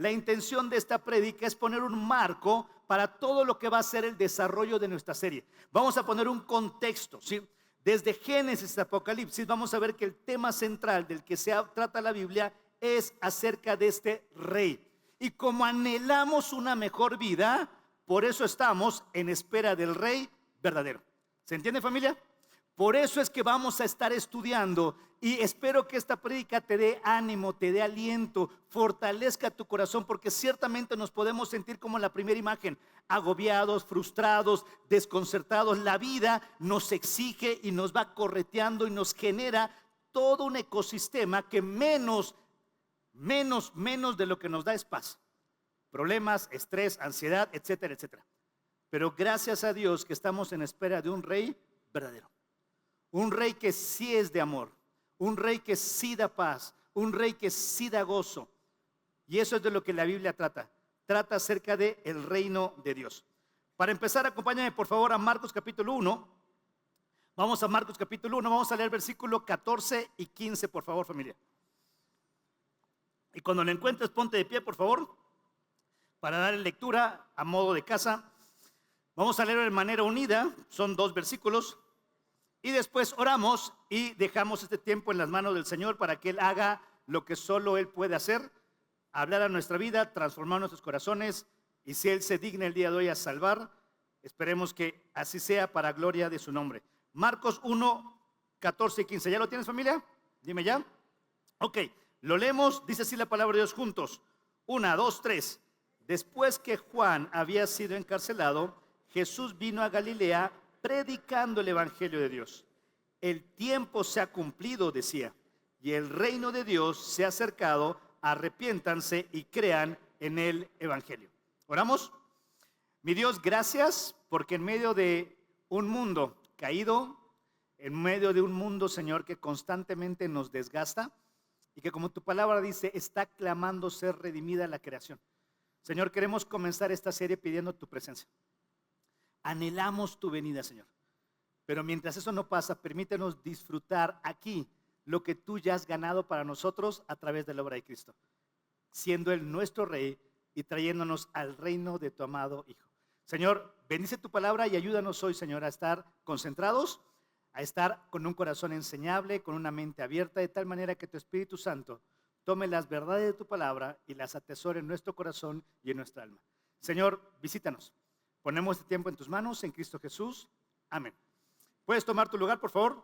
la intención de esta prédica es poner un marco para todo lo que va a ser el desarrollo de nuestra serie. Vamos a poner un contexto, ¿sí? Desde Génesis a Apocalipsis vamos a ver que el tema central del que trata la Biblia es acerca de este rey. Y como anhelamos una mejor vida, por eso estamos en espera del rey verdadero. ¿Se entiende, familia? Por eso es que vamos a estar estudiando y espero que esta prédica te dé ánimo, te dé aliento, fortalezca tu corazón, porque ciertamente nos podemos sentir como la primera imagen, agobiados, frustrados, desconcertados. La vida nos exige y nos va correteando y nos genera todo un ecosistema que menos de lo que nos da es paz. Problemas, estrés, ansiedad, etcétera, etcétera. Pero gracias a Dios que estamos en espera de un rey verdadero. Un rey que sí es de amor, un rey que sí da paz, un rey que sí da gozo. Y eso es de lo que la Biblia trata. Trata acerca del reino de Dios. Para empezar, acompáñame por favor a Marcos capítulo 1. Vamos a Marcos capítulo 1, vamos a leer versículo 14 y 15, por favor, familia. Y cuando lo encuentres, ponte de pie, por favor, para dar lectura a modo de casa. Vamos a leer de manera unida, son 2 versículos. Y después oramos y dejamos este tiempo en las manos del Señor para que Él haga lo que solo Él puede hacer, hablar a nuestra vida, transformar nuestros corazones, y si Él se digna el día de hoy a salvar, esperemos que así sea para gloria de su nombre. Marcos 1, 14 y 15. ¿Ya lo tienes, familia? Dime ya. Ok, lo leemos, dice así la palabra de Dios juntos. 1, 2, 3. Después que Juan había sido encarcelado, Jesús vino a Galilea predicando el evangelio de Dios. El tiempo se ha cumplido, decía, y el reino de Dios se ha acercado. Arrepiéntanse y crean en el evangelio. ¿Oramos? Mi Dios, gracias porque en medio de un mundo caído, en medio de un mundo, Señor, que constantemente nos desgasta y que, como tu palabra dice, está clamando ser redimida la creación. Señor, queremos comenzar esta serie pidiendo tu presencia. Anhelamos tu venida, Señor. Pero mientras eso no pasa, permítenos disfrutar aquí lo que tú ya has ganado para nosotros a través de la obra de Cristo, siendo Él nuestro Rey y trayéndonos al reino de tu amado Hijo. Señor, bendice tu palabra y ayúdanos hoy, Señor, a estar concentrados, a estar con un corazón enseñable, con una mente abierta, de tal manera que tu Espíritu Santo tome las verdades de tu palabra y las atesore en nuestro corazón y en nuestra alma. Señor, visítanos. Ponemos este tiempo en tus manos, en Cristo Jesús. Amén. ¿Puedes tomar tu lugar, por favor?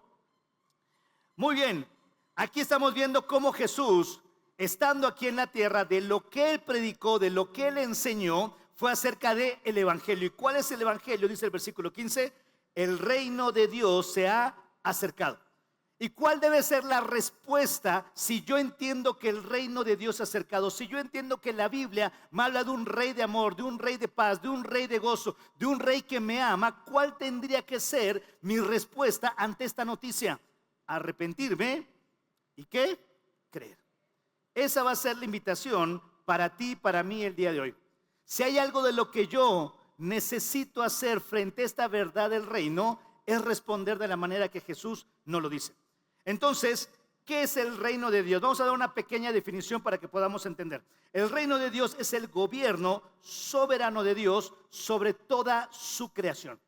Muy bien. Aquí estamos viendo cómo Jesús, estando aquí en la tierra, de lo que Él predicó, de lo que Él enseñó, fue acerca del evangelio. ¿Y cuál es el evangelio? Dice el versículo 15. El reino de Dios se ha acercado. ¿Y cuál debe ser la respuesta si yo entiendo que el reino de Dios se ha acercado? Si yo entiendo que la Biblia me habla de un rey de amor, de un rey de paz, de un rey de gozo, de un rey que me ama, ¿cuál tendría que ser mi respuesta ante esta noticia? Arrepentirme y ¿qué? Creer. Esa va a ser la invitación para ti y para mí el día de hoy. Si hay algo de lo que yo necesito hacer frente a esta verdad del reino, es responder de la manera que Jesús nos lo dice. Entonces, ¿qué es el reino de Dios? Vamos a dar una pequeña definición para que podamos entender. El reino de Dios es el gobierno soberano de Dios sobre toda su creación.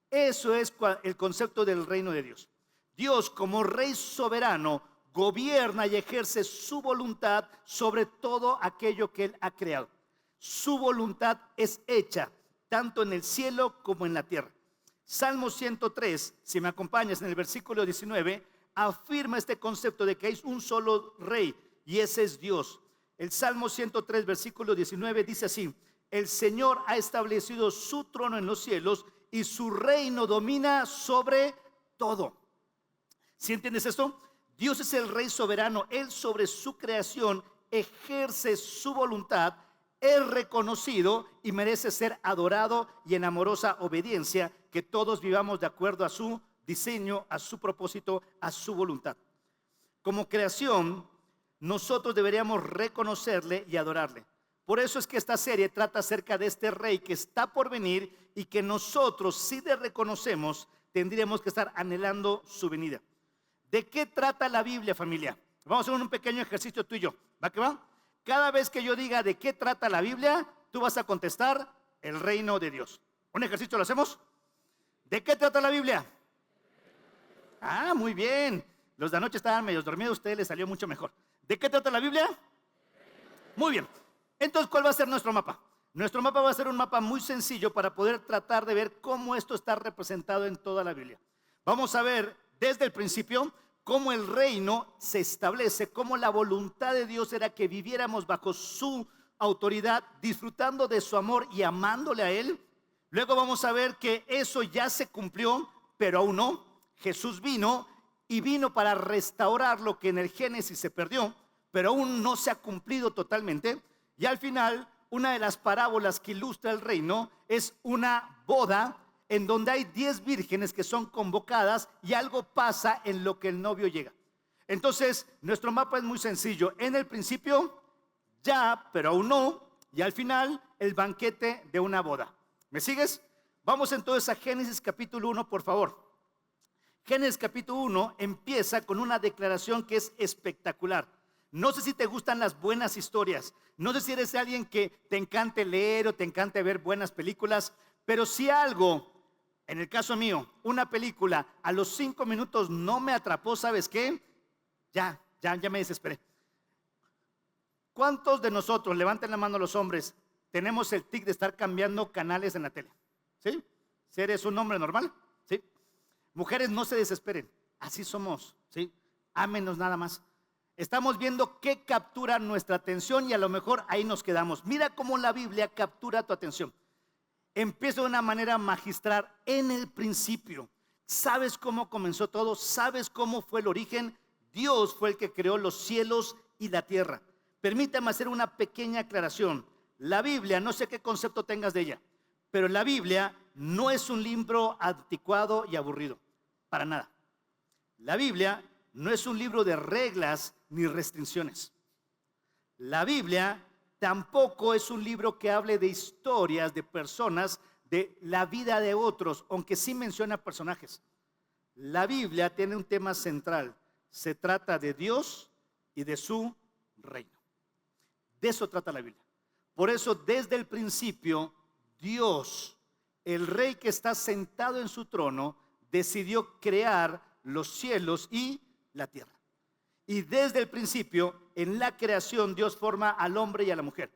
Eso es el concepto del reino de Dios. Dios, como rey soberano, gobierna y ejerce su voluntad sobre todo aquello que Él ha creado. Su voluntad es hecha tanto en el cielo como en la tierra. Salmo 103, si me acompañas en el versículo 19, afirma este concepto de que hay un solo rey y ese es Dios. El Salmo 103, versículo 19 dice así: el Señor ha establecido su trono en los cielos y su reino domina sobre todo. ¿Sí entiendes esto? Dios es el rey soberano. Él sobre su creación ejerce su voluntad, es reconocido y merece ser adorado, y en amorosa obediencia que todos vivamos de acuerdo a su diseño, a su propósito, a su voluntad. Como creación, nosotros deberíamos reconocerle y adorarle. Por eso es que esta serie trata acerca de este rey que está por venir y que nosotros, si le reconocemos, tendríamos que estar anhelando su venida. ¿De qué trata la Biblia, familia? Vamos a hacer un pequeño ejercicio tú y yo. ¿Va que va? Cada vez que yo diga de qué trata la Biblia, tú vas a contestar el reino de Dios. ¿Un ejercicio lo hacemos? ¿De qué trata la Biblia? Ah, muy bien. Los de anoche estaban medio dormidos, a ustedes les salió mucho mejor. ¿De qué trata la Biblia? Muy bien. Entonces, ¿cuál va a ser nuestro mapa? Nuestro mapa va a ser un mapa muy sencillo para poder tratar de ver cómo esto está representado en toda la Biblia. Vamos a ver desde el principio cómo el reino se establece, cómo la voluntad de Dios era que viviéramos bajo su autoridad, disfrutando de su amor y amándole a Él. Luego vamos a ver que eso ya se cumplió, pero aún no. Jesús vino y vino para restaurar lo que en el Génesis se perdió, pero aún no se ha cumplido totalmente. Y al final, una de las parábolas que ilustra el reino es una boda en donde hay 10 vírgenes que son convocadas y algo pasa en lo que el novio llega. Entonces, nuestro mapa es muy sencillo. En el principio, ya, pero aún no. Y al final, el banquete de una boda. ¿Me sigues? Vamos entonces a Génesis capítulo 1, por favor. Génesis capítulo 1 empieza con una declaración que es espectacular. No sé si te gustan las buenas historias. No sé si eres alguien que te encante leer o te encante ver buenas películas. Pero si algo, en el caso mío, una película a los 5 minutos no me atrapó, ¿sabes qué? Ya me desesperé. ¿Cuántos de nosotros, levanten la mano los hombres, tenemos el tic de estar cambiando canales en la tele? ¿Sí? Si eres un hombre normal, ¿sí? Mujeres, no se desesperen, así somos, ¿sí? Ámenos nada más. Estamos viendo qué captura nuestra atención y a lo mejor ahí nos quedamos. Mira cómo la Biblia captura tu atención. Empieza de una manera magistral en el principio. ¿Sabes cómo comenzó todo? ¿Sabes cómo fue el origen? Dios fue el que creó los cielos y la tierra. Permítame hacer una pequeña aclaración. La Biblia, no sé qué concepto tengas de ella, pero la Biblia no es un libro anticuado y aburrido, para nada. La Biblia no es un libro de reglas ni restricciones. La Biblia tampoco es un libro que hable de historias de personas, de la vida de otros, aunque sí menciona personajes. La Biblia tiene un tema central. Se trata de Dios y de su reino. De eso trata la Biblia. Por eso, desde el principio, Dios, el rey que está sentado en su trono, decidió crear los cielos y la tierra. Y desde el principio, en la creación, Dios forma al hombre y a la mujer.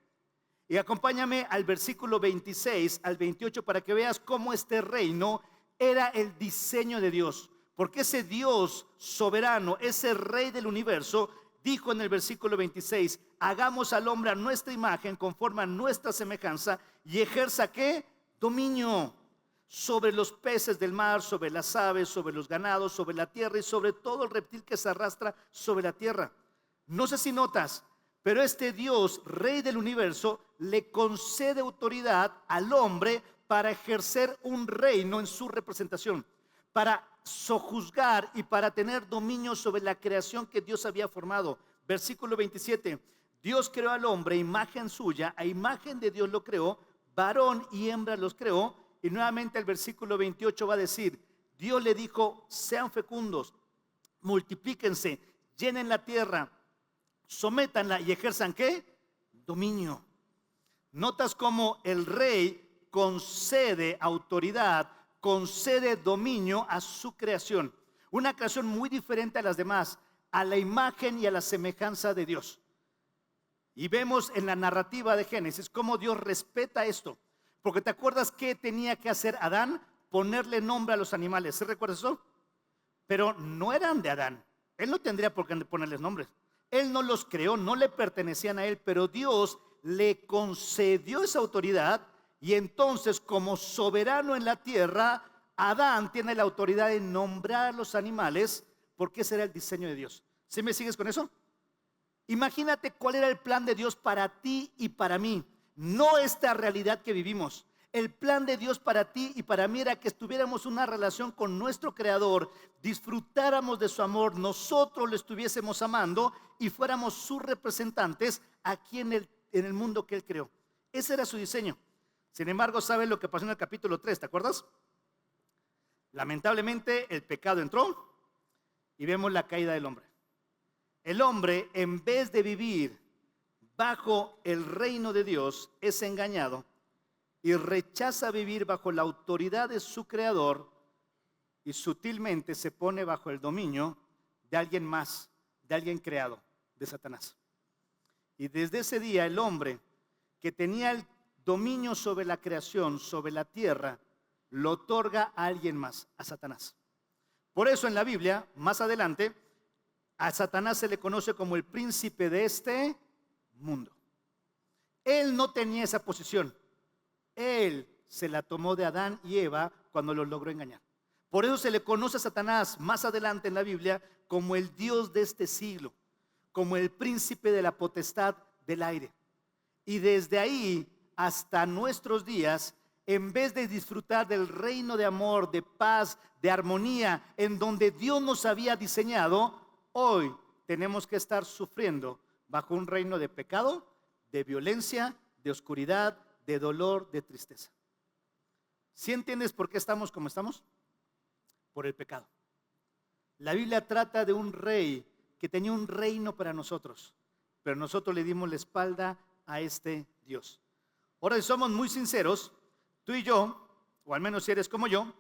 Y acompáñame al versículo 26 al 28 para que veas cómo este reino era el diseño de Dios. Porque ese Dios soberano, ese rey del universo, dijo en el versículo 26, hagamos al hombre a nuestra imagen, conforme a nuestra semejanza, y ejerza ¿qué? Dominio sobre los peces del mar, sobre las aves, sobre los ganados, sobre la tierra y sobre todo el reptil que se arrastra sobre la tierra. No sé si notas, pero este Dios, rey del universo, le concede autoridad al hombre para ejercer un reino en su representación, para sojuzgar y para tener dominio sobre la creación que Dios había formado. Versículo 27, Dios creó al hombre, imagen suya, a imagen de Dios lo creó, varón y hembra los creó. Y nuevamente el versículo 28 va a decir, Dios le dijo, sean fecundos, multiplíquense, llenen la tierra, sométanla y ejerzan ¿qué? Dominio. Notas cómo el rey concede autoridad, concede dominio a su creación. Una creación muy diferente a las demás, a la imagen y a la semejanza de Dios. Y vemos en la narrativa de Génesis cómo Dios respeta esto. Porque te acuerdas que tenía que hacer Adán, ponerle nombre a los animales. ¿Se recuerdas eso? Pero no eran de Adán. Él no tendría por qué ponerles nombres. Él no los creó, no le pertenecían a él, pero Dios le concedió esa autoridad y entonces como soberano en la tierra, Adán tiene la autoridad de nombrar los animales porque ese era el diseño de Dios. ¿Sí me sigues con eso? Imagínate cuál era el plan de Dios para ti y para mí. No esta realidad que vivimos. El plan de Dios para ti y para mí era que estuviéramos una relación con nuestro Creador, disfrutáramos de su amor, nosotros lo estuviésemos amando y fuéramos sus representantes aquí en el mundo que Él creó. Ese era su diseño. Sin embargo, ¿sabes lo que pasó en el capítulo 3? ¿Te acuerdas? Lamentablemente el pecado entró y vemos la caída del hombre. El hombre, en vez de vivir bajo el reino de Dios es engañado y rechaza vivir bajo la autoridad de su creador y sutilmente se pone bajo el dominio de alguien más, de alguien creado, de Satanás. Y desde ese día el hombre que tenía el dominio sobre la creación, sobre la tierra, lo otorga a alguien más, a Satanás. Por eso en la Biblia, más adelante, a Satanás se le conoce como el príncipe de este mundo. Él no tenía esa posición. Él se la tomó de Adán y Eva cuando los logró engañar. Por eso se le conoce a Satanás más adelante en la Biblia como el Dios de este siglo, como el príncipe de la potestad del aire. Y desde ahí hasta nuestros días, en vez de disfrutar del reino de amor, de paz, de armonía, en donde Dios nos había diseñado, hoy tenemos que estar sufriendo bajo un reino de pecado, de violencia, de oscuridad, de dolor, de tristeza. ¿Sí entiendes por qué estamos como estamos? Por el pecado. La Biblia trata de un rey que tenía un reino para nosotros, pero nosotros le dimos la espalda a este Dios. Ahora, si somos muy sinceros, tú y yo, o al menos si eres como yo,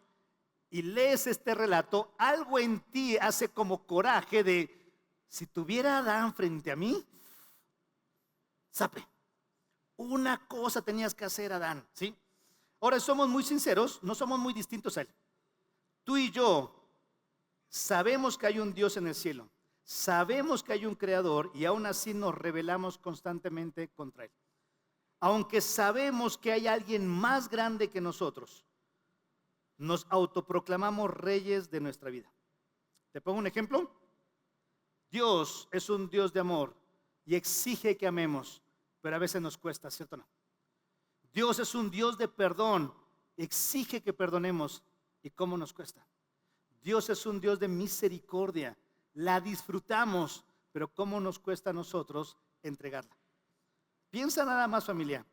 y lees este relato, algo en ti hace como coraje de, si tuviera a Adán frente a mí, sape, una cosa tenías que hacer, Adán, ¿sí? Ahora, somos muy sinceros, no somos muy distintos a él. Tú y yo sabemos que hay un Dios en el cielo, sabemos que hay un creador y aún así nos rebelamos constantemente contra él. Aunque sabemos que hay alguien más grande que nosotros, nos autoproclamamos reyes de nuestra vida. ¿Te pongo un ejemplo? Dios es un Dios de amor y exige que amemos, pero a veces nos cuesta, ¿cierto o no? Dios es un Dios de perdón, exige que perdonemos, ¿y cómo nos cuesta? Dios es un Dios de misericordia, la disfrutamos, pero ¿cómo nos cuesta a nosotros entregarla? Piensa nada más, familia,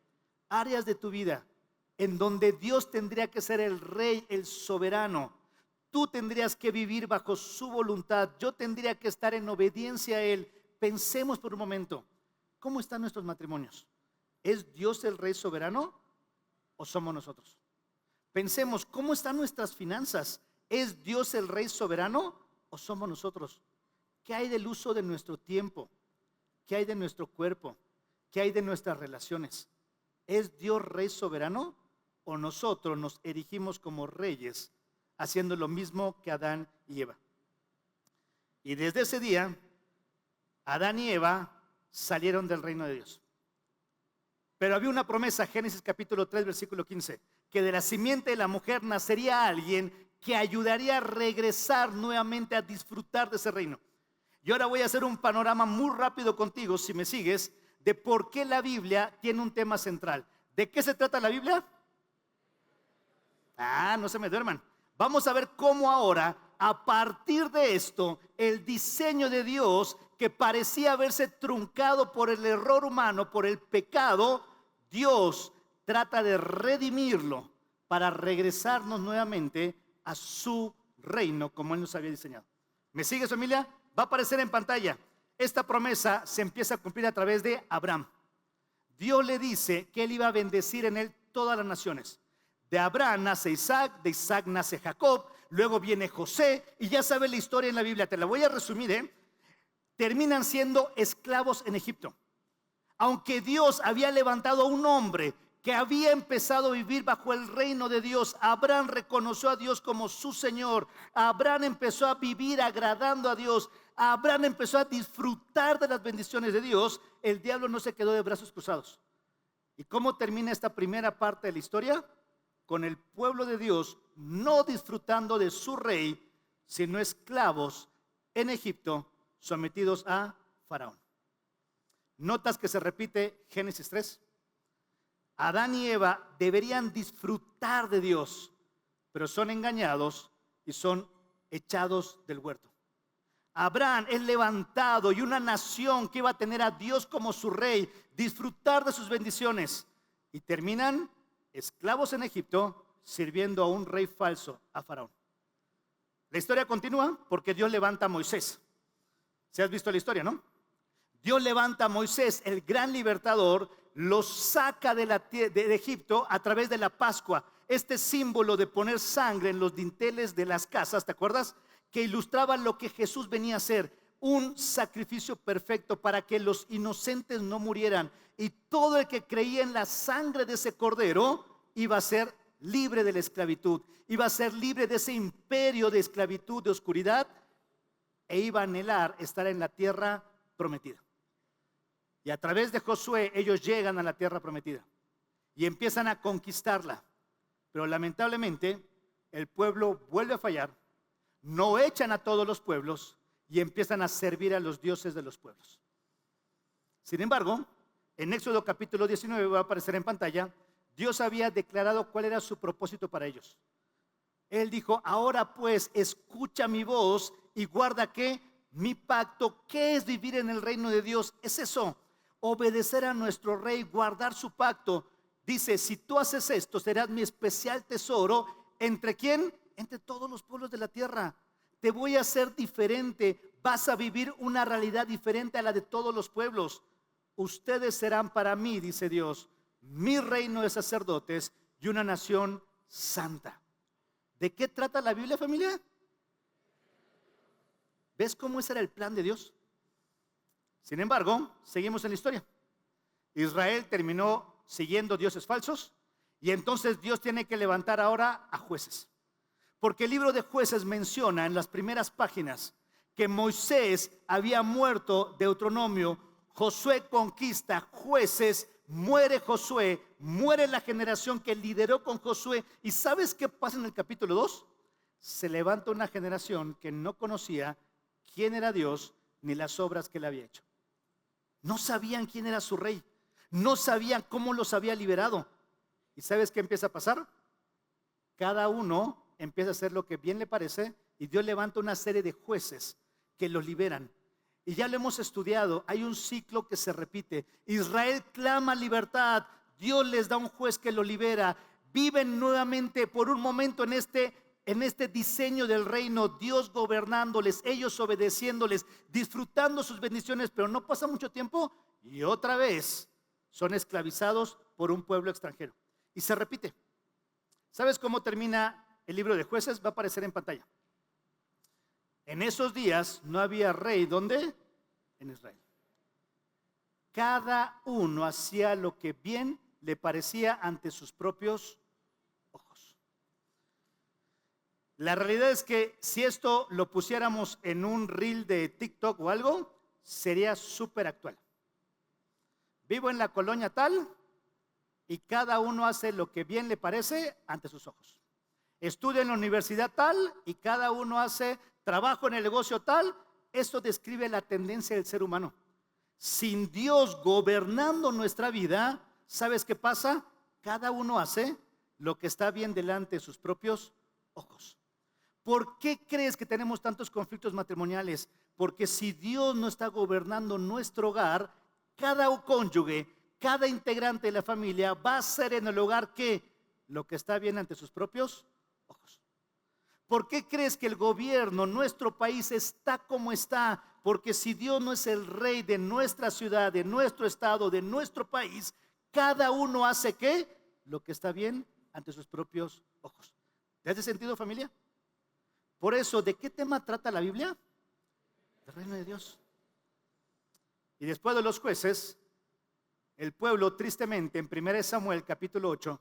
áreas de tu vida en donde Dios tendría que ser el rey, el soberano. Tú tendrías que vivir bajo su voluntad, yo tendría que estar en obediencia a Él. Pensemos por un momento, ¿cómo están nuestros matrimonios? ¿Es Dios el rey soberano o somos nosotros? Pensemos, ¿cómo están nuestras finanzas? ¿Es Dios el rey soberano o somos nosotros? ¿Qué hay del uso de nuestro tiempo? ¿Qué hay de nuestro cuerpo? ¿Qué hay de nuestras relaciones? ¿Es Dios rey soberano o nosotros nos erigimos como reyes haciendo lo mismo que Adán y Eva? Y desde ese día, Adán y Eva salieron del reino de Dios. Pero había una promesa, Génesis capítulo 3, versículo 15, que de la simiente de la mujer nacería alguien que ayudaría a regresar nuevamente a disfrutar de ese reino. Y ahora voy a hacer un panorama muy rápido contigo, si me sigues, de por qué la Biblia tiene un tema central. ¿De qué se trata la Biblia? No se me duerman. Vamos a ver cómo ahora, a partir de esto, el diseño de Dios, que parecía haberse truncado por el error humano, por el pecado, Dios trata de redimirlo para regresarnos nuevamente a su reino como Él nos había diseñado. ¿Me sigues, familia? Va a aparecer en pantalla. Esta promesa se empieza a cumplir a través de Abraham. Dios le dice que Él iba a bendecir en él todas las naciones. De Abraham nace Isaac, de Isaac nace Jacob, luego viene José, y ya sabes la historia en la Biblia, te la voy a resumir, terminan siendo esclavos en Egipto. Aunque Dios había levantado a un hombre que había empezado a vivir bajo el reino de Dios, Abraham reconoció a Dios como su Señor. Abraham empezó a vivir agradando a Dios. Abraham empezó a disfrutar de las bendiciones de Dios. El diablo no se quedó de brazos cruzados. ¿Y cómo termina esta primera parte de la historia? Con el pueblo de Dios no disfrutando de su rey, sino esclavos en Egipto, sometidos a Faraón. ¿Notas que se repite Génesis 3? Adán y Eva deberían disfrutar de Dios, pero son engañados y son echados del huerto. Abraham es levantado y una nación que iba a tener a Dios como su rey, disfrutar de sus bendiciones, y terminan esclavos en Egipto sirviendo a un rey falso, a Faraón. La historia continúa porque Dios levanta a Moisés. ¿Se has visto la historia, no? Dios levanta a Moisés, el gran libertador, los saca de Egipto a través de la Pascua. Este símbolo de poner sangre en los dinteles de las casas, ¿te acuerdas? Que ilustraba lo que Jesús venía a hacer, un sacrificio perfecto para que los inocentes no murieran. Y todo el que creía en la sangre de ese cordero iba a ser libre de la esclavitud, iba a ser libre de ese imperio de esclavitud, de oscuridad, e iba a anhelar estar en la tierra prometida. Y a través de Josué ellos llegan a la tierra prometida y empiezan a conquistarla. Pero lamentablemente el pueblo vuelve a fallar, no echan a todos los pueblos y empiezan a servir a los dioses de los pueblos. Sin embargo, en Éxodo capítulo 19, va a aparecer en pantalla, Dios había declarado cuál era su propósito para ellos. Él dijo: ahora pues escucha mi voz y guarda que mi pacto. ¿Qué es vivir en el reino de Dios? Es eso, obedecer a nuestro rey, guardar su pacto. Dice: si tú haces esto, serás mi especial tesoro. ¿Entre quién? Entre todos los pueblos de la tierra. Te voy a hacer diferente, vas a vivir una realidad diferente a la de todos los pueblos. Ustedes serán para mí, dice Dios, mi reino de sacerdotes y una nación santa. ¿De qué trata la Biblia, familia? ¿Ves cómo ese era el plan de Dios? Sin embargo, seguimos en la historia. Israel terminó siguiendo dioses falsos y entonces Dios tiene que levantar ahora a jueces. Porque el libro de Jueces menciona en las primeras páginas que Moisés había muerto, Deuteronomio, Josué conquista, Jueces, muere Josué, muere la generación que lideró con Josué. ¿Y sabes qué pasa en el capítulo 2? Se levanta una generación que no conocía quién era Dios ni las obras que él había hecho. No sabían quién era su rey, no sabían cómo los había liberado. ¿Y sabes qué empieza a pasar? Cada uno empieza a hacer lo que bien le parece y Dios levanta una serie de jueces que los liberan. Y ya lo hemos estudiado, hay un ciclo que se repite. Israel clama libertad, Dios les da un juez que lo libera. Viven nuevamente por un momento en este diseño del reino, Dios gobernándoles, ellos obedeciéndoles, disfrutando sus bendiciones, pero no pasa mucho tiempo y otra vez son esclavizados por un pueblo extranjero. Y se repite. ¿Sabes cómo termina el libro de Jueces? Va a aparecer en pantalla. En esos días no había rey, ¿dónde? En Israel. Cada uno hacía lo que bien le parecía ante sus propios ojos. La realidad es que si esto lo pusiéramos en un reel de TikTok o algo, sería súper actual. Vivo en la colonia tal y cada uno hace lo que bien le parece ante sus ojos. Estudia en la universidad tal y cada uno hace trabajo en el negocio tal. Esto describe la tendencia del ser humano. Sin Dios gobernando nuestra vida, ¿sabes qué pasa? Cada uno hace lo que está bien delante de sus propios ojos. ¿Por qué crees que tenemos tantos conflictos matrimoniales? Porque si Dios no está gobernando nuestro hogar, cada cónyuge, cada integrante de la familia va a hacer en el hogar ¿qué? Lo que está bien ante sus propios ojos. ¿Por qué crees que el gobierno, nuestro país está como está? Porque si Dios no es el rey de nuestra ciudad, de nuestro estado, de nuestro país, cada uno hace ¿qué? Lo que está bien ante sus propios ojos. ¿Te hace sentido, familia? Por eso, ¿de qué tema trata la Biblia? Del reino de Dios. Y después de los jueces, el pueblo tristemente en 1 Samuel capítulo 8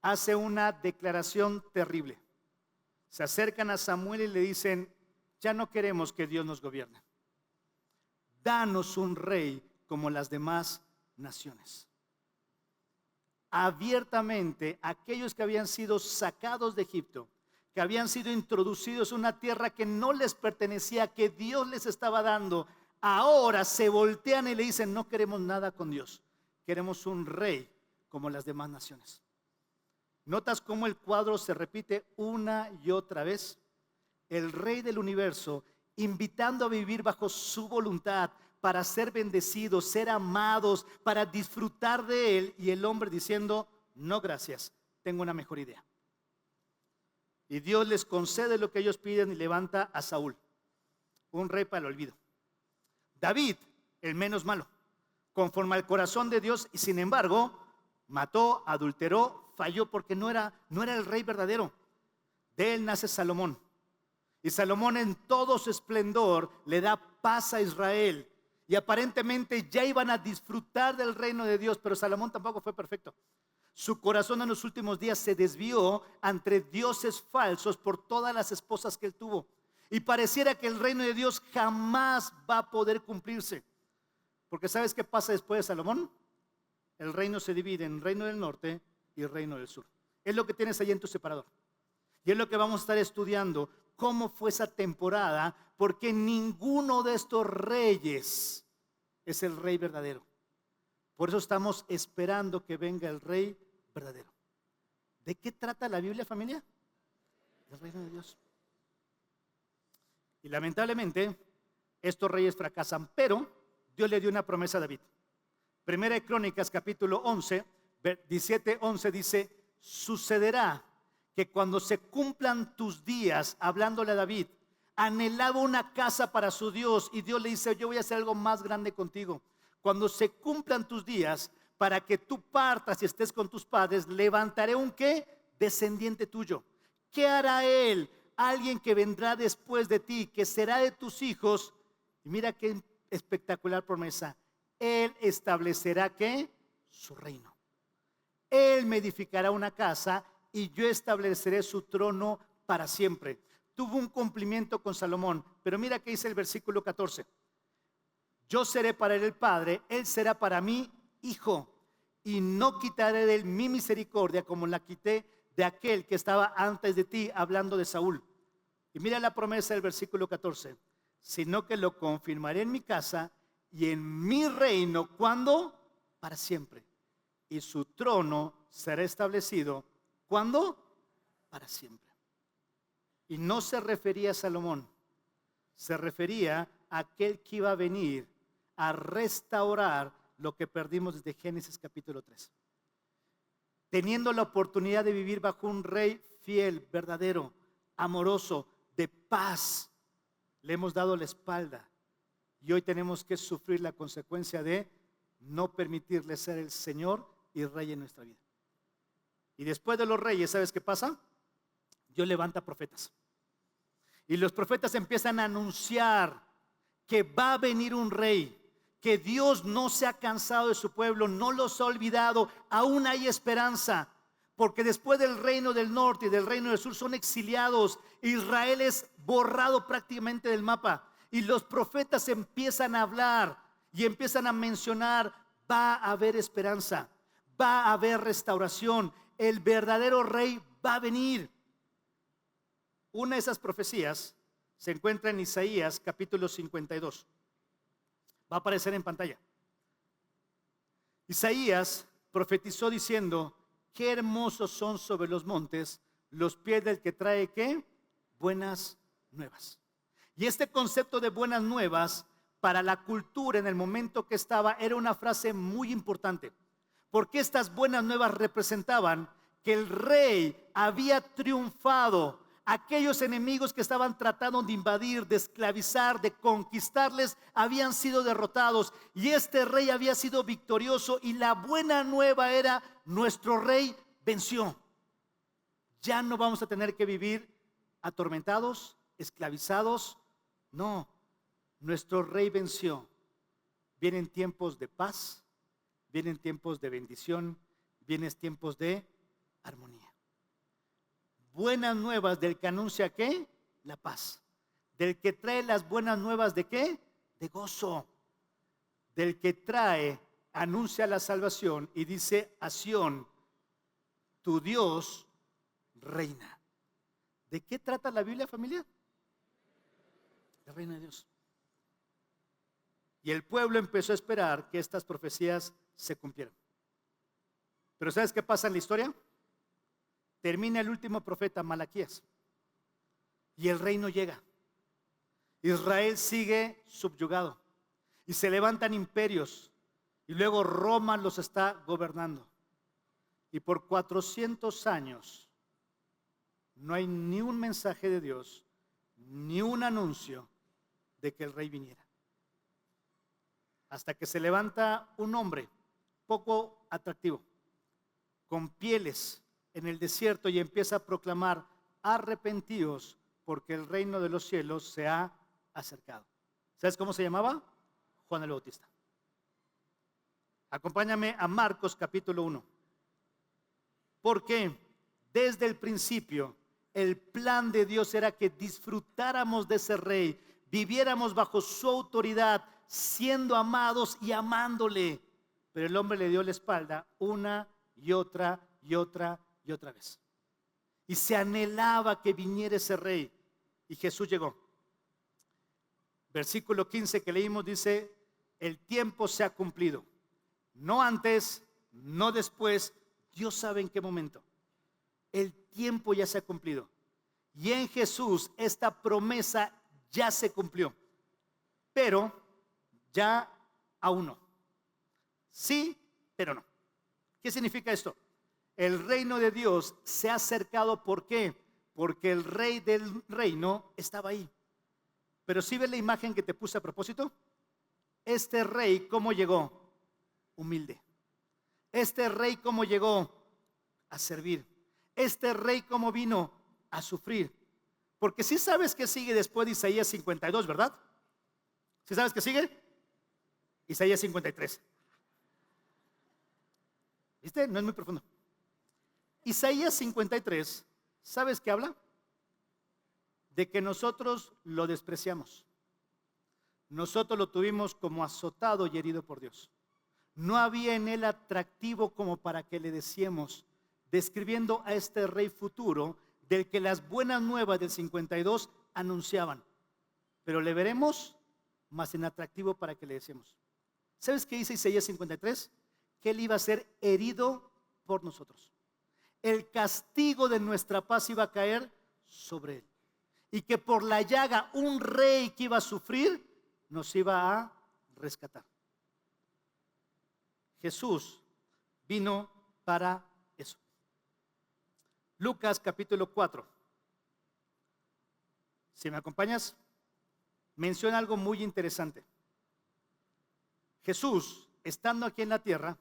hace una declaración terrible. Se acercan a Samuel y le dicen: ya no queremos que Dios nos gobierne. Danos un rey como las demás naciones. Abiertamente, aquellos que habían sido sacados de Egipto, que habían sido introducidos en una tierra que no les pertenecía, que Dios les estaba dando, ahora se voltean y le dicen: no queremos nada con Dios, queremos un rey como las demás naciones. ¿Notas cómo el cuadro se repite una y otra vez? El rey del universo invitando a vivir bajo su voluntad para ser bendecidos, ser amados, para disfrutar de él, y el hombre diciendo: no gracias, tengo una mejor idea. Y Dios les concede lo que ellos piden y levanta a Saúl, un rey para el olvido. David el menos malo, conforme al corazón de Dios, y sin embargo, mató, adulteró, falló porque no era el rey verdadero. De él nace Salomón. Y Salomón en todo su esplendor le da paz a Israel. Y aparentemente ya iban a disfrutar del reino de Dios, pero Salomón tampoco fue perfecto. Su corazón en los últimos días se desvió ante dioses falsos por todas las esposas que él tuvo. Y pareciera que el reino de Dios jamás va a poder cumplirse. Porque ¿sabes qué pasa después de Salomón? El reino se divide en reino del norte y reino del sur. Es lo que tienes ahí en tu separador. Y es lo que vamos a estar estudiando, cómo fue esa temporada, porque ninguno de estos reyes es el rey verdadero. Por eso estamos esperando que venga el rey verdadero. ¿De qué trata la Biblia, familia? Del reino de Dios. Y lamentablemente, estos reyes fracasan, pero Dios le dio una promesa a David. Primera de Crónicas, capítulo 11, 17-11 dice: sucederá que cuando se cumplan tus días, hablándole a David, anhelaba una casa para su Dios, y Dios le dice: yo voy a hacer algo más grande contigo. Cuando se cumplan tus días, para que tú partas y estés con tus padres, levantaré un ¿qué? Descendiente tuyo. ¿Qué hará él? Alguien que vendrá después de ti, que será de tus hijos. Y mira qué espectacular promesa. Él establecerá ¿qué? Su reino. Él me edificará una casa y yo estableceré su trono para siempre. Tuvo un cumplimiento con Salomón, pero mira qué dice el versículo 14. Yo seré para él el padre, él será para mí hijo, y no quitaré de él mi misericordia como la quité de aquel que estaba antes de ti, hablando de Saúl. Y mira la promesa del versículo 14, sino que lo confirmaré en mi casa y en mi reino. ¿Cuándo? Para siempre. Y su trono será establecido. ¿Cuándo? Para siempre. Y no se refería a Salomón, se refería a aquel que iba a venir a restaurar lo que perdimos desde Génesis capítulo 3. Teniendo la oportunidad de vivir bajo un rey fiel, verdadero, amoroso, de paz, le hemos dado la espalda. Y hoy tenemos que sufrir la consecuencia de no permitirle ser el Señor y Rey en nuestra vida. Y después de los reyes, ¿sabes qué pasa? Dios levanta profetas. Y los profetas empiezan a anunciar que va a venir un rey, que Dios no se ha cansado de su pueblo, no los ha olvidado, aún hay esperanza. Porque después del reino del norte y del reino del sur son exiliados. Israel es borrado prácticamente del mapa. Y los profetas empiezan a hablar y empiezan a mencionar: va a haber esperanza, va a haber restauración, el verdadero rey va a venir. Una de esas profecías se encuentra en Isaías capítulo 52. Va a aparecer en pantalla. Isaías profetizó diciendo: qué hermosos son sobre los montes los pies del que trae ¿qué? Buenas nuevas. Y este concepto de buenas nuevas para la cultura en el momento que estaba era una frase muy importante, porque estas buenas nuevas representaban que el rey había triunfado. Aquellos enemigos que estaban tratando de invadir, de esclavizar, de conquistarles, habían sido derrotados y este rey había sido victorioso. Y la buena nueva era: nuestro rey venció. Ya no vamos a tener que vivir atormentados, esclavizados. No, nuestro rey venció. Vienen tiempos de paz, vienen tiempos de bendición, vienen tiempos de armonía. Buenas nuevas del que anuncia ¿qué? La paz. Del que trae las buenas nuevas ¿de qué? De gozo. Del que trae, anuncia la salvación y dice a Sión: tu Dios reina. ¿De qué trata la Biblia, familia? El reino de Dios. Y el pueblo empezó a esperar que estas profecías se cumplieran. Pero ¿sabes qué pasa en la historia? Termina el último profeta, Malaquías, y el reino llega. Israel sigue subyugado y se levantan imperios y luego Roma los está gobernando. Y por 400 años no hay ni un mensaje de Dios, ni un anuncio de que el rey viniera. hasta que se levanta un hombre poco atractivo, con pieles en el desierto y empieza a proclamar: arrepentíos porque el reino de los cielos se ha acercado. ¿Sabes cómo se llamaba? Juan el Bautista. Acompáñame a Marcos capítulo 1. Porque desde el principio el plan de Dios era que disfrutáramos de ese rey, viviéramos bajo su autoridad, siendo amados y amándole. Pero el hombre le dio la espalda una y otra y otra y otra vez. Y se anhelaba que viniera ese rey. Y Jesús llegó. Versículo 15 que leímos dice: el tiempo se ha cumplido. No antes, no después. Dios sabe en qué momento. El tiempo ya se ha cumplido. Y en Jesús esta promesa ya se cumplió. Pero ya aún no. Sí, pero no. ¿Qué significa esto? El reino de Dios se ha acercado. ¿Por qué? Porque el rey del reino estaba ahí. Pero ¿sí ves la imagen que te puse a propósito? Este rey, ¿cómo llegó? Humilde. Este rey, ¿cómo llegó? A servir. Este rey, ¿cómo vino? A sufrir. Porque sí sabes que sigue después de Isaías 52, ¿verdad? ¿Sí sabes que sigue? Isaías 53. ¿Viste? No es muy profundo. Isaías 53, ¿sabes qué habla? De que nosotros lo despreciamos. Nosotros lo tuvimos como azotado y herido por Dios. No había en él atractivo como para que le decíamos, describiendo a este rey futuro del que las buenas nuevas del 52 anunciaban. Pero le veremos más inatractivo para que le decíamos. ¿Sabes qué dice Isaías 53? Que él iba a ser herido por nosotros. El castigo de nuestra paz iba a caer sobre él. Y que por la llaga un rey que iba a sufrir nos iba a rescatar. Jesús vino para eso. Lucas capítulo 4. Si me acompañas, menciona algo muy interesante. Jesús, estando aquí en la tierra,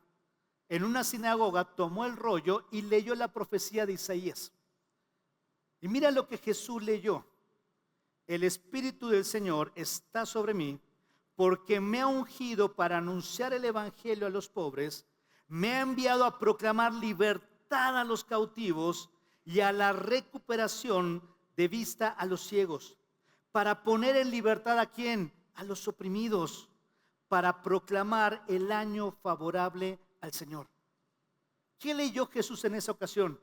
en una sinagoga, tomó el rollo y leyó la profecía de Isaías. Y mira lo que Jesús leyó. El Espíritu del Señor está sobre mí, porque me ha ungido para anunciar el evangelio a los pobres, me ha enviado a proclamar libertad a los cautivos y a la recuperación de vista a los ciegos, para poner en libertad ¿a quién? A los oprimidos, para proclamar el año favorable al Señor. ¿Qué leyó Jesús en esa ocasión?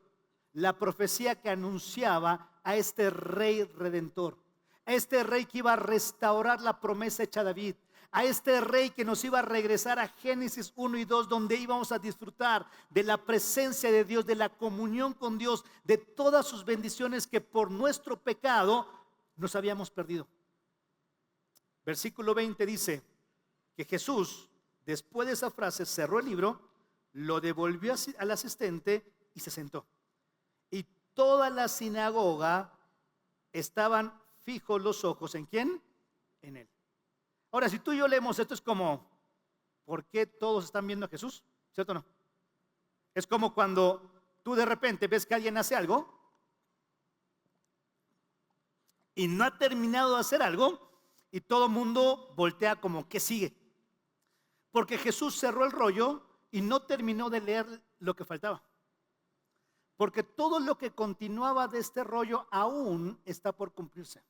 La profecía que anunciaba a este rey redentor, a este rey que iba a restaurar la promesa hecha a David, a este rey que nos iba a regresar a Génesis 1 y 2, donde íbamos a disfrutar de la presencia de Dios, de la comunión con Dios, de todas sus bendiciones que por nuestro pecado nos habíamos perdido. Versículo 20 dice que Jesús, después de esa frase, cerró el libro, lo devolvió al asistente y se sentó. Y toda la sinagoga estaban fijos los ojos ¿en quién? En él. Ahora, si tú y yo leemos esto, es como, ¿por qué todos están viendo a Jesús? ¿Cierto o no? Es como cuando tú de repente ves que alguien hace algo y no ha terminado de hacer algo y todo el mundo voltea como, ¿qué sigue? Porque Jesús cerró el rollo y no terminó de leer lo que faltaba. Porque todo lo que continuaba de este rollo aún está por cumplirse.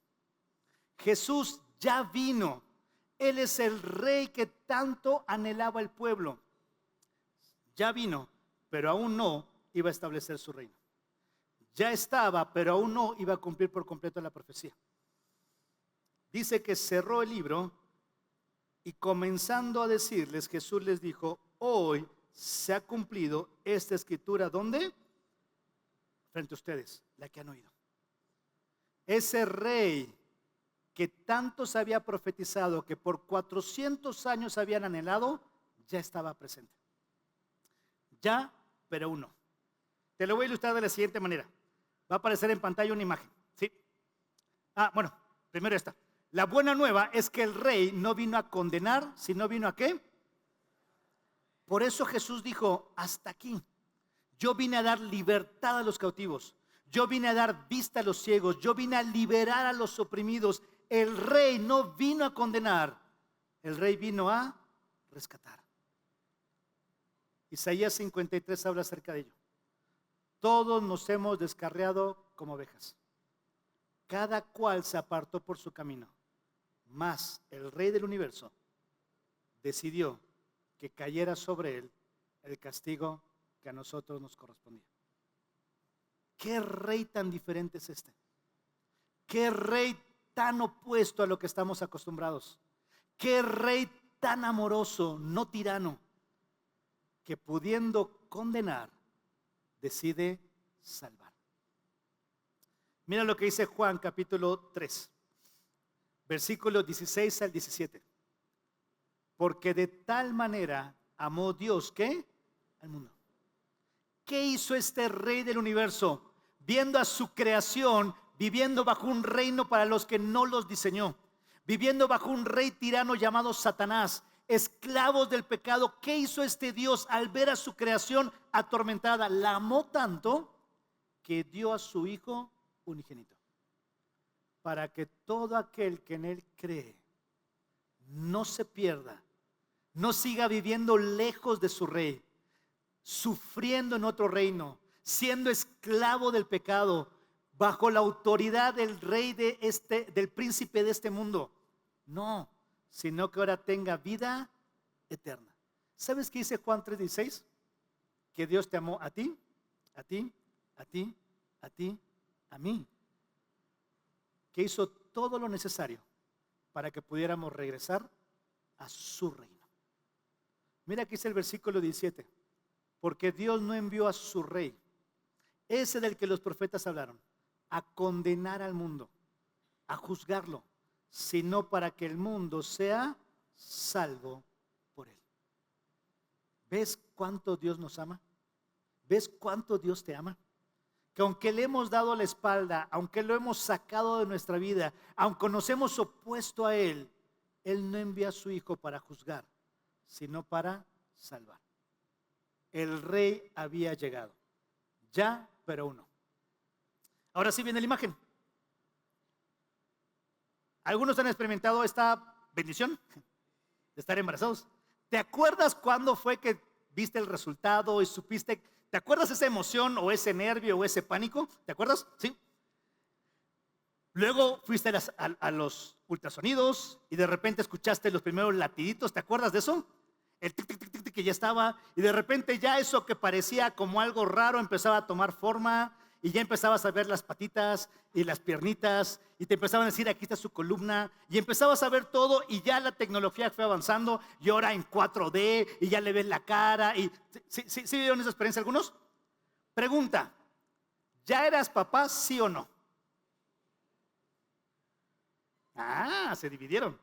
Jesús ya vino. Él es el rey que tanto anhelaba el pueblo. Ya vino, pero aún no iba a establecer su reino. Ya estaba, pero aún no iba a cumplir por completo la profecía. Dice que cerró el libro y comenzando a decirles, Jesús les dijo, hoy se ha cumplido esta escritura. ¿Dónde? Frente a ustedes, la que han oído. Ese rey que tantos había profetizado, que por 400 años habían anhelado, ya estaba presente. Ya, pero aún no. Te lo voy a ilustrar de la siguiente manera. Va a aparecer en pantalla una imagen, ¿sí? Bueno, primero esta. La buena nueva es que el rey no vino a condenar, sino vino a ¿qué? Por eso Jesús dijo, hasta aquí. Yo vine a dar libertad a los cautivos. Yo vine a dar vista a los ciegos. Yo vine a liberar a los oprimidos. El rey no vino a condenar. El rey vino a rescatar. Isaías 53 habla acerca de ello. Todos nos hemos descarriado como ovejas. Cada cual se apartó por su camino. Mas el rey del universo decidió que cayera sobre él el castigo que a nosotros nos correspondía. ¿Qué rey tan diferente es este? ¿Qué rey tan opuesto a lo que estamos acostumbrados? ¿Qué rey tan amoroso, no tirano, que pudiendo condenar, decide salvar? Mira lo que dice Juan capítulo 3, versículos 16 al 17. Porque de tal manera amó Dios, ¿qué? Al mundo. ¿Qué hizo este rey del universo? Viendo a su creación, viviendo bajo un reino para los que no los diseñó, viviendo bajo un rey tirano llamado Satanás, esclavos del pecado. ¿Qué hizo este Dios al ver a su creación atormentada? La amó tanto que dio a su Hijo unigénito, para que todo aquel que en él cree no se pierda, no siga viviendo lejos de su rey, sufriendo en otro reino, siendo esclavo del pecado, bajo la autoridad del rey del príncipe de este mundo. No, sino que ahora tenga vida eterna. ¿Sabes qué dice Juan 3:16? Que Dios te amó a ti, a ti, a ti, a ti, a mí. Que hizo todo lo necesario para que pudiéramos regresar a su reino. Mira que dice el versículo 17. Porque Dios no envió a su rey, ese del que los profetas hablaron, a condenar al mundo, a juzgarlo, sino para que el mundo sea salvo por él. ¿Ves cuánto Dios nos ama? ¿Ves cuánto Dios te ama? Que aunque le hemos dado la espalda, aunque lo hemos sacado de nuestra vida, aunque nos hemos opuesto a Él, Él no envía a su Hijo para juzgar, sino para salvar. El rey había llegado, ya, pero aún no. Ahora sí viene la imagen. Algunos han experimentado esta bendición de estar embarazados. ¿Te acuerdas cuándo fue que viste el resultado y supiste? ¿Te acuerdas esa emoción o ese nervio o ese pánico? ¿Te acuerdas? Sí. Luego fuiste a los ultrasonidos y de repente escuchaste los primeros latiditos. ¿Te acuerdas de eso? El tic, tic, tic, tic, tic que ya estaba, y de repente ya eso que parecía como algo raro empezaba a tomar forma, y ya empezabas a ver las patitas y las piernitas, y te empezaban a decir, aquí está su columna, y empezabas a ver todo, y ya la tecnología fue avanzando, y ahora en 4D, y ya le ves la cara. Y ¿sí vieron esa experiencia algunos? Pregunta, ¿ya eras papá, sí o no? Ah, se dividieron.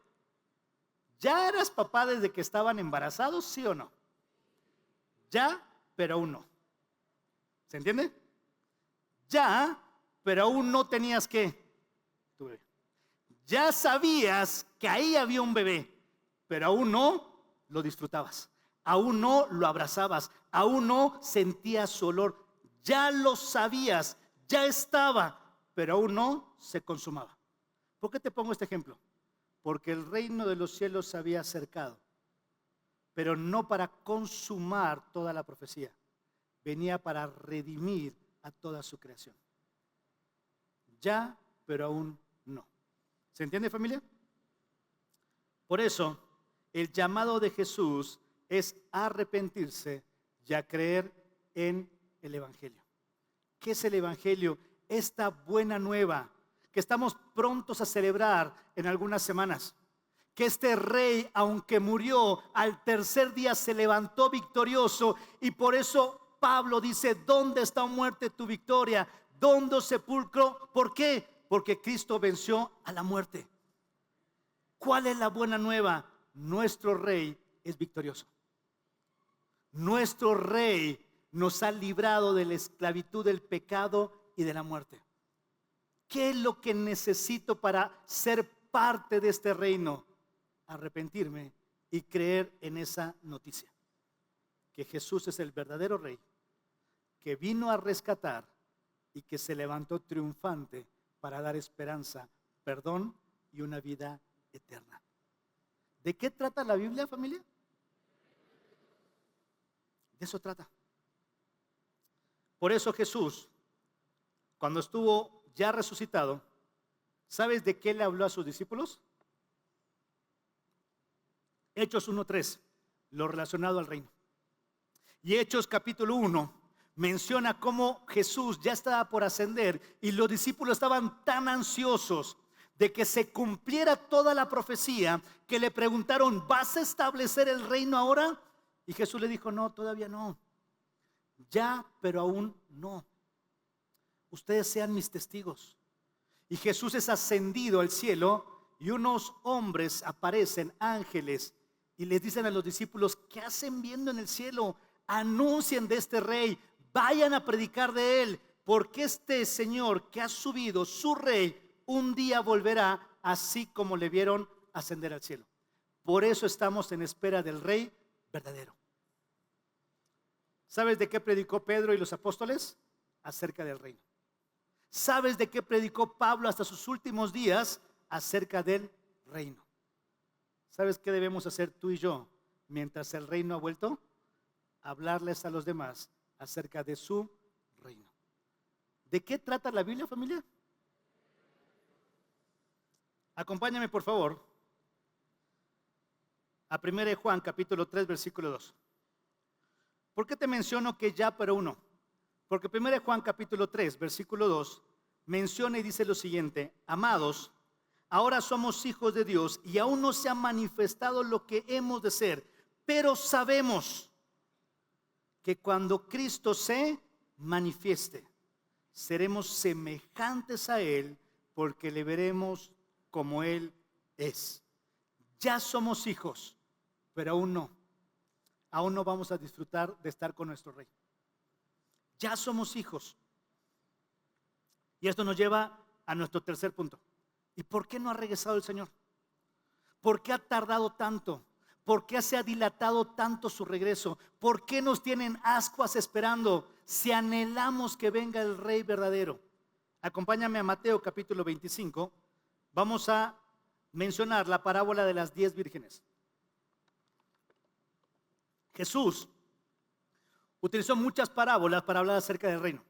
¿Ya eras papá desde que estaban embarazados, sí o no? Ya, pero aún no. ¿Se entiende? Ya, pero aún no tenías tu bebé. Ya sabías que ahí había un bebé, pero aún no lo disfrutabas. Aún no lo abrazabas. Aún no sentías su olor. Ya lo sabías, ya estaba, pero aún no se consumaba. ¿Por qué te pongo este ejemplo? Porque el reino de los cielos se había acercado, pero no para consumar toda la profecía. Venía para redimir a toda su creación. Ya, pero aún no. ¿Se entiende, familia? Por eso, el llamado de Jesús es arrepentirse y a creer en el Evangelio. ¿Qué es el Evangelio? Esta buena nueva que estamos prontos a celebrar en algunas semanas. Que este rey, aunque murió, al tercer día se levantó victorioso, y por eso Pablo dice, ¿dónde está, muerte, tu victoria? ¿Dónde, sepulcro? ¿Por qué? Porque Cristo venció a la muerte. ¿Cuál es la buena nueva? Nuestro rey es victorioso. Nuestro rey nos ha librado de la esclavitud del pecado y de la muerte. ¿Qué es lo que necesito para ser parte de este reino? Arrepentirme y creer en esa noticia. que Jesús es el verdadero rey, que vino a rescatar y que se levantó triunfante para dar esperanza, perdón y una vida eterna. ¿De qué trata la Biblia, familia? De eso trata. Por eso Jesús, cuando estuvo ya resucitado, ¿sabes de qué le habló a sus discípulos? Hechos 1:3, lo relacionado al reino. Y Hechos capítulo 1 menciona cómo Jesús ya estaba por ascender y los discípulos estaban tan ansiosos de que se cumpliera toda la profecía que le preguntaron, ¿vas a establecer el reino ahora? Y Jesús le dijo, no, todavía no. Ya, pero aún no. Ustedes sean mis testigos. Y Jesús es ascendido al cielo y unos hombres aparecen, ángeles, y les dicen a los discípulos, ¿qué hacen viendo en el cielo? Anuncien de este rey, vayan a predicar de él, porque este Señor que ha subido, su rey, un día volverá, así como le vieron ascender al cielo. Por eso estamos en espera del rey verdadero. ¿Sabes de qué predicó Pedro y los apóstoles? Acerca del reino. ¿Sabes de qué predicó Pablo hasta sus últimos días? Acerca del reino. ¿Sabes qué debemos hacer tú y yo mientras el reino ha vuelto? Hablarles a los demás acerca de su reino. ¿De qué trata la Biblia, familia? Acompáñame, por favor, a 1 Juan capítulo 3, versículo 2. ¿Por qué te menciono que ya, pero uno? Porque 1 Juan capítulo 3, versículo 2, menciona y dice lo siguiente: amados, ahora somos hijos de Dios y aún no se ha manifestado lo que hemos de ser, pero sabemos que cuando Cristo se manifieste, seremos semejantes a Él, porque le veremos como Él es. Ya somos hijos, pero aún no vamos a disfrutar de estar con nuestro Rey. Ya somos hijos. Y esto nos lleva a nuestro tercer punto. ¿Y por qué no ha regresado el Señor? ¿Por qué ha tardado tanto? ¿Por qué se ha dilatado tanto su regreso? ¿Por qué nos tienen ascuas esperando si anhelamos que venga el Rey verdadero? Acompáñame a Mateo capítulo 25. Vamos a mencionar la parábola de las 10 vírgenes. Jesús utilizó muchas parábolas para hablar acerca del reino.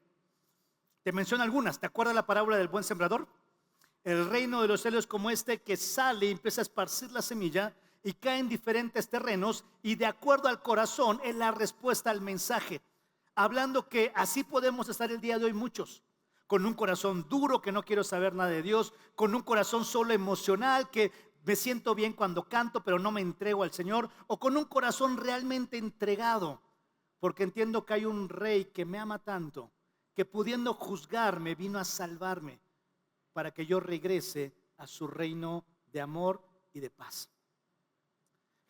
Te menciono algunas. ¿Te acuerdas la parábola del buen sembrador? El reino de los cielos es como este que sale y empieza a esparcir la semilla y cae en diferentes terrenos, y de acuerdo al corazón es la respuesta al mensaje. Hablando que así podemos estar el día de hoy muchos, con un corazón duro que no quiero saber nada de Dios, con un corazón solo emocional que me siento bien cuando canto pero no me entrego al Señor, o con un corazón realmente entregado porque entiendo que hay un rey que me ama tanto, que pudiendo juzgarme vino a salvarme para que yo regrese a su reino de amor y de paz.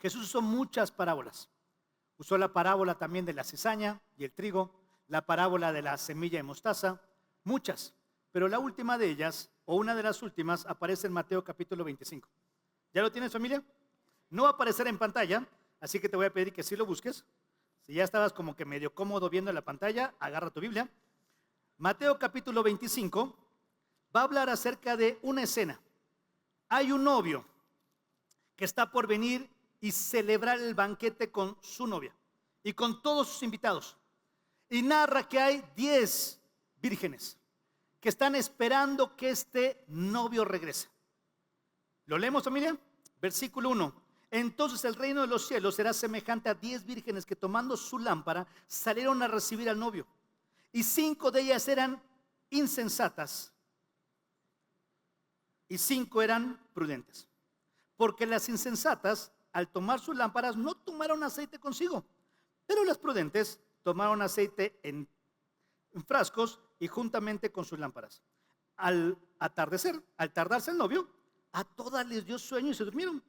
Jesús usó muchas parábolas. Usó la parábola también de la cizaña y el trigo, la parábola de la semilla de mostaza, muchas. Pero la última de ellas, o una de las últimas, aparece en Mateo capítulo 25. ¿Ya lo tienes, familia? No va a aparecer en pantalla, así que te voy a pedir que sí lo busques. Si ya estabas como que medio cómodo viendo la pantalla, agarra tu Biblia. Mateo capítulo 25 va a hablar acerca de una escena. Hay un novio que está por venir y celebrar el banquete con su novia y con todos sus invitados. Y narra que hay 10 vírgenes que están esperando que este novio regrese. ¿Lo leemos, familia? Versículo 1. Entonces el reino de los cielos será semejante a 10 vírgenes que, tomando su lámpara, salieron a recibir al novio. Y 5 de ellas eran insensatas y 5 eran prudentes. Porque las insensatas, al tomar sus lámparas, no tomaron aceite consigo, pero las prudentes tomaron aceite en frascos y juntamente con sus lámparas. Al tardarse el novio, a todas les dio sueño y se durmieron.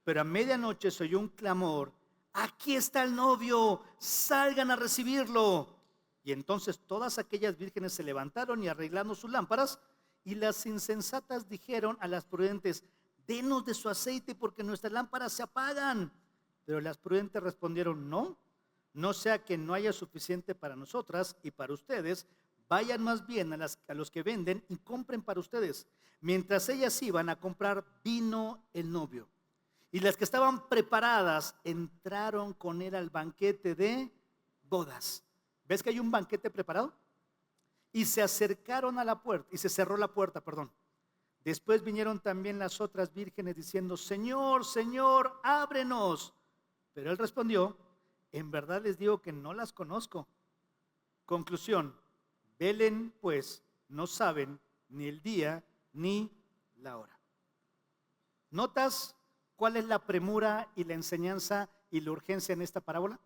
Pero a medianoche se oyó un clamor: aquí está el novio, salgan a recibirlo. Y entonces todas aquellas vírgenes se levantaron y arreglando sus lámparas, y las insensatas dijeron a las prudentes: denos de su aceite porque nuestras lámparas se apagan. Pero las prudentes respondieron: no, no sea que no haya suficiente para nosotras y para ustedes. Vayan más bien a los que venden y compren para ustedes. Mientras ellas iban a comprar, vino el novio. Y las que estaban preparadas entraron con él al banquete de bodas. ¿Ves que hay un banquete preparado? Y se acercaron a la puerta, y se cerró la puerta, perdón. Después vinieron también las otras vírgenes diciendo: Señor, Señor, ábrenos. Pero él respondió: en verdad les digo que no las conozco. Conclusión: velen, pues no saben ni el día ni la hora. ¿Notas cuál es la premura y la enseñanza y la urgencia en esta parábola?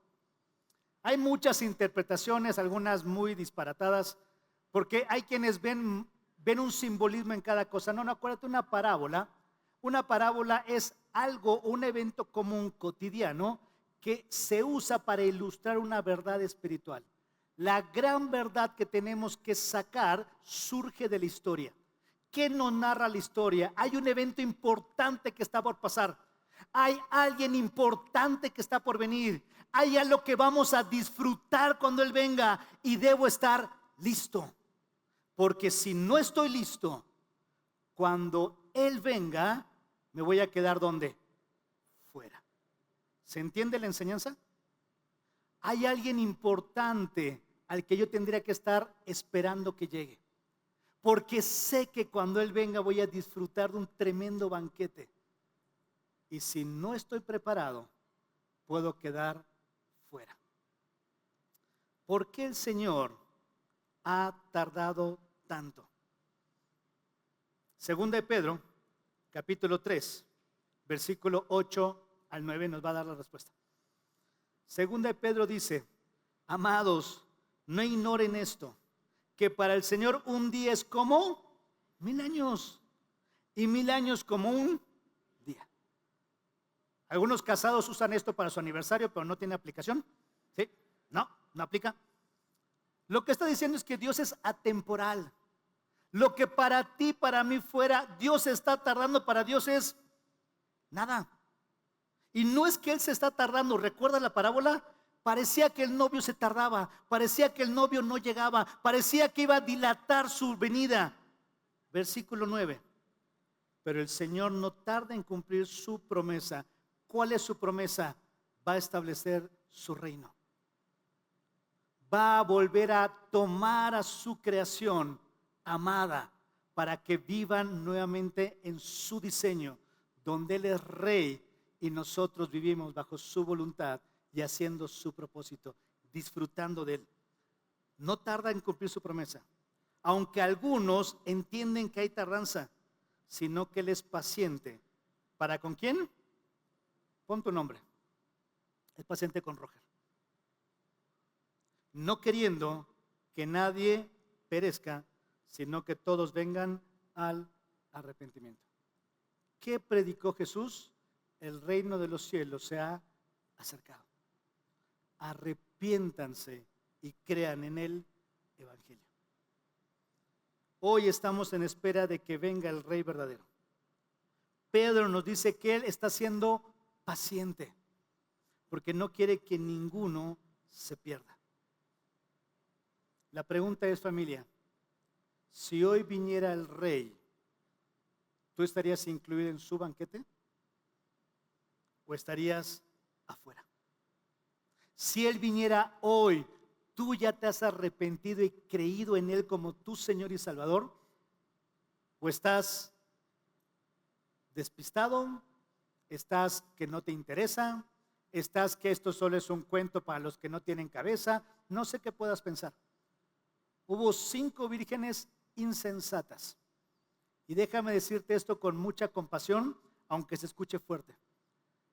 Hay muchas interpretaciones, algunas muy disparatadas, porque hay quienes ven un simbolismo en cada cosa. No, acuérdate, una parábola es algo, un evento común, cotidiano, que se usa para ilustrar una verdad espiritual. La gran verdad que tenemos que sacar surge de la historia. ¿Qué nos narra la historia? Hay un evento importante que está por pasar. Hay alguien importante que está por venir. Hay algo que vamos a disfrutar cuando Él venga y debo estar listo. Porque si no estoy listo, cuando Él venga, me voy a quedar ¿dónde? Fuera. ¿Se entiende la enseñanza? Hay alguien importante al que yo tendría que estar esperando que llegue. Porque sé que cuando Él venga voy a disfrutar de un tremendo banquete. Y si no estoy preparado, puedo quedar fuera. ¿Por qué el Señor ha tardado tanto? Segunda de Pedro, capítulo 3, versículo 8 al 9 nos va a dar la respuesta. Segunda de Pedro dice: amados, no ignoren esto, que para el Señor un día es como 1000 años y 1000 años como un día. Algunos casados usan esto para su aniversario, pero no tiene aplicación. ¿Sí? No aplica. Lo que está diciendo es que Dios es atemporal. Lo que para ti, para mí fuera, Dios está tardando, para Dios es nada. Y no es que Él se está tardando. ¿Recuerdas la parábola? Parecía que el novio se tardaba, parecía que el novio no llegaba, parecía que iba a dilatar su venida. Versículo 9. Pero el Señor no tarda en cumplir su promesa. ¿Cuál es su promesa? Va a establecer su reino. Va a volver a tomar a su creación amada para que vivan nuevamente en su diseño, donde Él es rey y nosotros vivimos bajo su voluntad y haciendo su propósito, disfrutando de Él. No tarda en cumplir su promesa, aunque algunos entienden que hay tardanza, sino que Él es paciente. ¿Para con quién? Pon tu nombre. Es paciente con Roger. No queriendo que nadie perezca, sino que todos vengan al arrepentimiento. ¿Qué predicó Jesús? El reino de los cielos se ha acercado. Arrepiéntanse y crean en el evangelio. Hoy estamos en espera de que venga el Rey verdadero. Pedro nos dice que Él está siendo paciente, porque no quiere que ninguno se pierda. La pregunta es, familia, si hoy viniera el Rey, ¿tú estarías incluido en su banquete? ¿O estarías afuera? Si Él viniera hoy, ¿tú ya te has arrepentido y creído en Él como tu Señor y Salvador? ¿O estás despistado? ¿Estás que no te interesa? ¿Estás que esto solo es un cuento para los que no tienen cabeza? No sé qué puedas pensar. Hubo 5 vírgenes insensatas. Y déjame decirte esto con mucha compasión, aunque se escuche fuerte.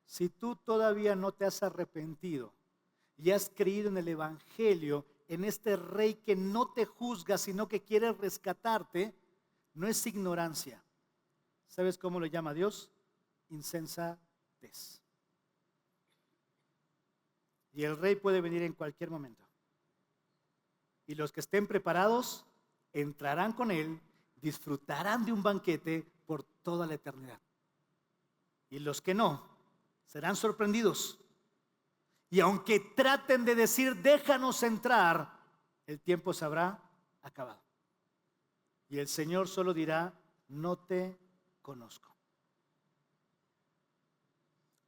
Si tú todavía no te has arrepentido y has creído en el evangelio, en este Rey que no te juzga, sino que quiere rescatarte, no es ignorancia. ¿Sabes cómo lo llama Dios? Insensatez. Y el Rey puede venir en cualquier momento. Y los que estén preparados entrarán con Él, disfrutarán de un banquete por toda la eternidad. Y los que no, serán sorprendidos. Y aunque traten de decir, déjanos entrar, el tiempo se habrá acabado. Y el Señor solo dirá, no te conozco.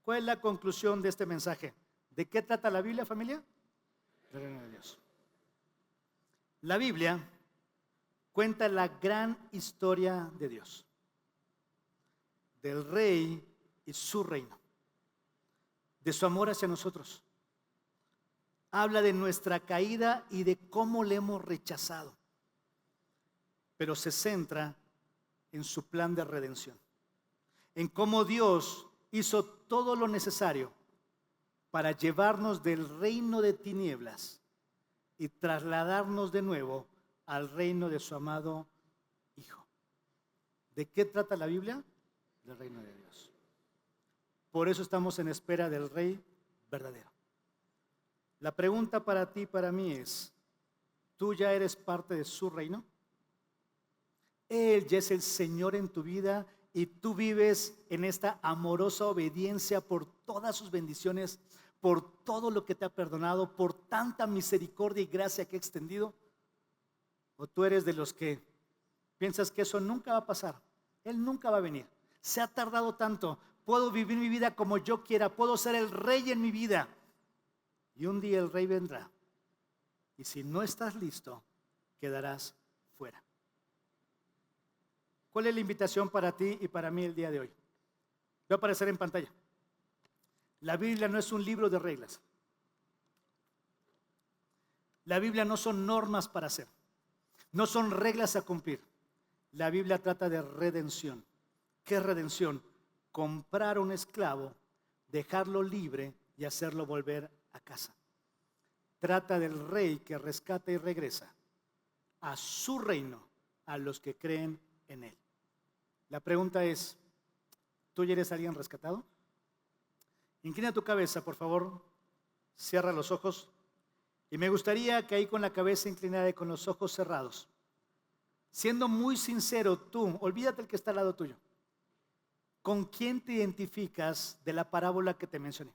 ¿Cuál es la conclusión de este mensaje? ¿De qué trata la Biblia, familia? Del reino de Dios. La Biblia cuenta la gran historia de Dios, del Rey y su reino, de su amor hacia nosotros. Habla de nuestra caída y de cómo le hemos rechazado, pero se centra en su plan de redención, en cómo Dios hizo todo lo necesario para llevarnos del reino de tinieblas y trasladarnos de nuevo al reino de su amado Hijo. ¿De qué trata la Biblia? Del reino de Dios. Por eso estamos en espera del Rey verdadero. La pregunta para ti y para mí es, ¿tú ya eres parte de su reino? Él ya es el Señor en tu vida y tú vives en esta amorosa obediencia por todas sus bendiciones, por todo lo que te ha perdonado, por tanta misericordia y gracia que ha extendido. ¿O tú eres de los que piensas que eso nunca va a pasar? Él nunca va a venir. Se ha tardado tanto. Puedo vivir mi vida como yo quiera. Puedo ser el rey en mi vida. Y un día el rey vendrá. Y si no estás listo, quedarás fuera. ¿Cuál es la invitación para ti y para mí el día de hoy? Va a aparecer en pantalla. La Biblia no es un libro de reglas. La Biblia no son normas para hacer. No son reglas a cumplir. La Biblia trata de redención. ¿Qué es redención? Comprar a un esclavo, dejarlo libre y hacerlo volver a casa. Trata del rey que rescata y regresa a su reino a los que creen en él. La pregunta es, ¿tú ya eres alguien rescatado? Inclina tu cabeza, por favor, cierra los ojos y me gustaría que ahí con la cabeza inclinada y con los ojos cerrados, siendo muy sincero tú, olvídate el que está al lado tuyo, ¿con quién te identificas de la parábola que te mencioné?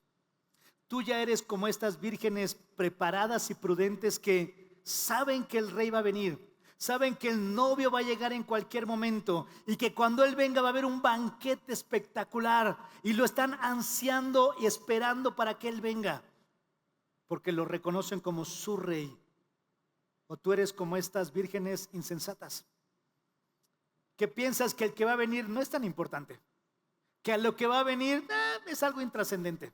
Tú ya eres como estas vírgenes preparadas y prudentes que saben que el rey va a venir, saben que el novio va a llegar en cualquier momento y que cuando él venga va a haber un banquete espectacular y lo están ansiando y esperando para que él venga, porque lo reconocen como su rey. O tú eres como estas vírgenes insensatas, que piensas que el que va a venir no es tan importante, que a lo que va a venir es algo intrascendente.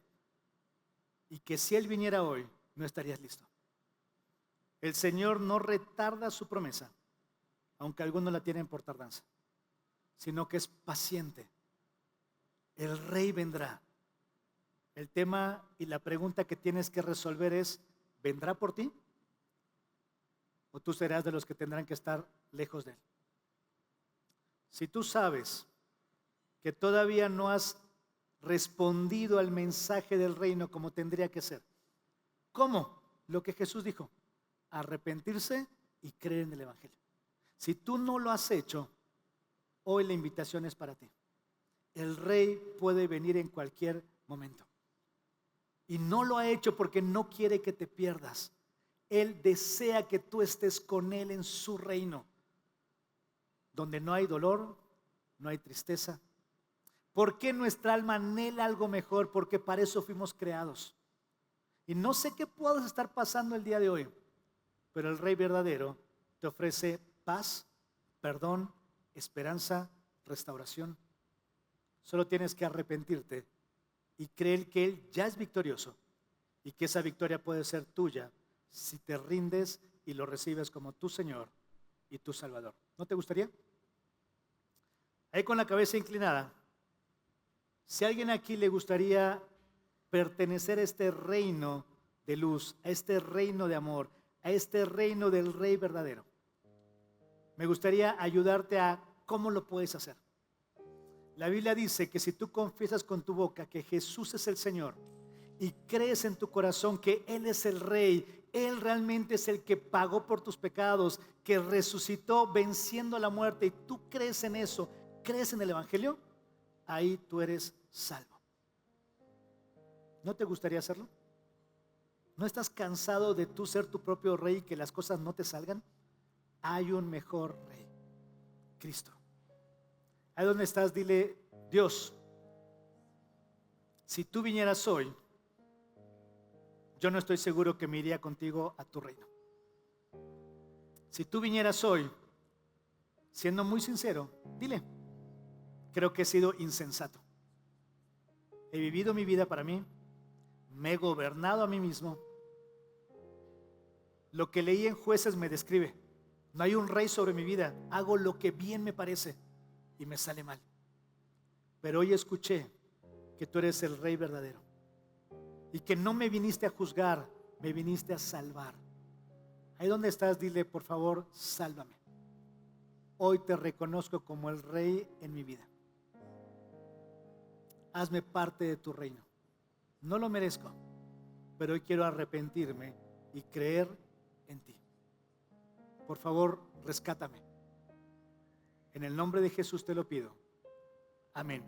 Y que si él viniera hoy, no estarías listo. El Señor no retarda su promesa, aunque algunos la tienen por tardanza, sino que es paciente. El rey vendrá. El tema y la pregunta que tienes que resolver es, ¿vendrá por ti? ¿O tú serás de los que tendrán que estar lejos de él? Si tú sabes que todavía no has respondido al mensaje del reino como tendría que ser, ¿cómo? Lo que Jesús dijo, arrepentirse y creer en el evangelio. Si tú no lo has hecho, hoy la invitación es para ti. El rey puede venir en cualquier momento y no lo ha hecho porque no quiere que te pierdas. Él desea que tú estés con él en su reino, donde no hay dolor, no hay tristeza. ¿Por qué nuestra alma anhela algo mejor? Porque para eso fuimos creados. Y no sé qué puedas estar pasando el día de hoy, pero el Rey verdadero te ofrece paz, perdón, esperanza, restauración. Solo tienes que arrepentirte y creer que Él ya es victorioso y que esa victoria puede ser tuya si te rindes y lo recibes como tu Señor y tu Salvador. ¿No te gustaría? Ahí con la cabeza inclinada, si a alguien aquí le gustaría pertenecer a este reino de luz, a este reino de amor, a este reino del Rey verdadero, me gustaría ayudarte a cómo lo puedes hacer. La Biblia dice que si tú confiesas con tu boca que Jesús es el Señor y crees en tu corazón que Él es el Rey, Él realmente es el que pagó por tus pecados, que resucitó venciendo la muerte, y tú crees en eso, crees en el Evangelio, ahí tú eres salvo. ¿No te gustaría hacerlo? ¿No estás cansado de tú ser tu propio rey y que las cosas no te salgan? Hay un mejor rey, Cristo. Ahí donde estás, dile: Dios, si tú vinieras hoy, yo no estoy seguro que me iría contigo a tu reino. Si tú vinieras hoy, siendo muy sincero, dile: creo que he sido insensato. He vivido mi vida para mí, me he gobernado a mí mismo. Lo que leí en Jueces me describe. No hay un rey sobre mi vida. Hago lo que bien me parece y me sale mal. Pero hoy escuché que tú eres el rey verdadero y que no me viniste a juzgar, me viniste a salvar. Ahí donde estás, dile: por favor, sálvame. Hoy te reconozco como el rey en mi vida. Hazme parte de tu reino. No lo merezco, pero hoy quiero arrepentirme y creer en ti. Por favor, rescátame. En el nombre de Jesús te lo pido. Amén.